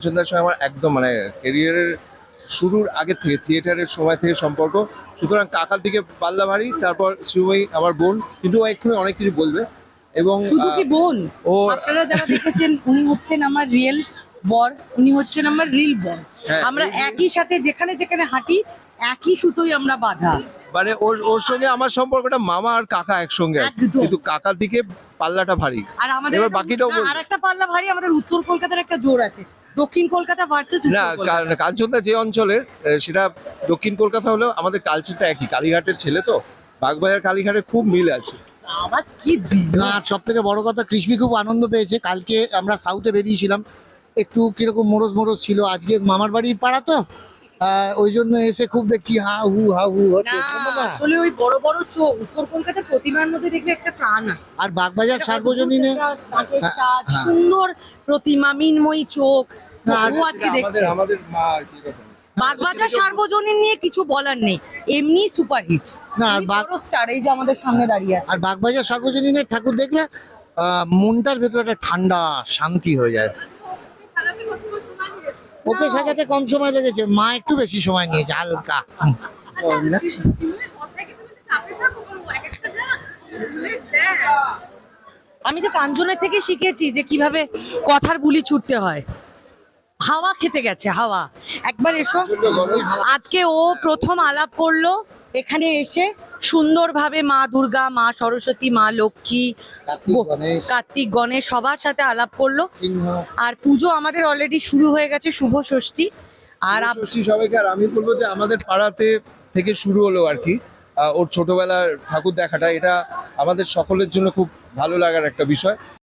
সন্ধ্যার সময় আমার একদম মানে ক্যারিয়ারের শুরুর আগে থেকে থিয়েটারের সময় থেকে সম্পর্ক। সুতরাং কাকার দিকে পাল্লা ভারী, তারপর শ্রীময়ী আমার বোন, কিন্তু ও এক্ষুনি অনেক কিছু বলবে। এবং শুধু কি বোন, ও আপনারা যারা দেখেছেন উনি হচ্ছেন আমার রিয়েল বর, উনি হচ্ছেন আমার রিল বর। হ্যাঁ, আমরা এই যে- একই সাথে যেখানে যেখানে হাঁটি একই সুতোই আমরা বাঁধা। মানে ওর ওর সঙ্গে আমার সম্পর্কটা মামা আর কাকা একসঙ্গে আর কি। একদম। কিন্তু কাকার দিকে পাল্লাটা ভারী। আর আমাদের এবার বাকিটাও বলবো। আর একটা পাল্লা ভারী, আমাদের উত্তর কলকাতার একটা জোর আছে, দক্ষিণ কলকাতা ভার্সেস না, উত্তর কলকাতা। কাঞ্চনদা যে অঞ্চলের সেটা দক্ষিণ কলকাতা হলেও আমাদের কালচারটা একই, কালীঘাটের ছেলে তো। বাগবাজার কালীঘাটে খুব মিল আছে। আওয়াজ কি দিল! না, সব থেকে বড় কথা কৃষ্মি খুব আনন্দ পেয়েছে। কালকে আমরা সাউথে বেরিয়েছিলাম, একটু কিরকম মোরজ মোরজ ছিল। আজকে মামার বাড়ির পাড়া তো, ওই জন্য এসে খুব দেখছি হা হু হচ্ছে। না, আসলে ওই বড় বড় চোখ উত্তর কলকাতার প্রতিমার মধ্যে দেখবে একটা প্রাণ আছে। আর বাগবাজার সার্বজনীনে কাঠের হ্যাঁ, সাজ, হ্যাঁ। সুন্দর প্রতিমা, মিনময়ী চোখ। না, আর ও আজকে দেখছে আমাদের মা আর কি রকম। বাগবাজার সার্বজনীন নিয়ে কিছু বলার নেই, এমনি সুপারহিট। না, আর আর বড় স্টার এই যে আমাদের সামনে দাঁড়িয়ে আছে। আর বাগবাজার সার্বজনীনের ঠাকুর দেখলে মনটার ভেতরে একটা ঠান্ডা শান্তি হয়ে যায়। ওকে সাজাতে কম সময় লেগেছে, মা একটু বেশি সময় নিয়েছে হালকা। আমি তো কাঞ্চনের থেকে শিখেছি যে কিভাবে কথার বুলি ছুটতে হয়। হাওয়া খেতে গেছে, হাওয়া একবার এসো। আজকে ও প্রথম আলাপ করলো এখানে এসে, সুন্দরভাবে মা দুর্গা, মা সরস্বতী, মা লক্ষ্মী, কার্তিক গণেশ সবার সাথে আলাপ করলো। আর পুজো আমাদের অলরেডি শুরু হয়ে গেছে, শুভ ষষ্ঠী। আর ষষ্ঠী সবাইকে। আর আমি বলবো যে আমাদের পাড়াতে থেকে শুরু হলো আর কি ওর ছোটবেলার ঠাকুর দেখাটা, এটা আমাদের সকলের জন্য খুব ভালো লাগার একটা বিষয়।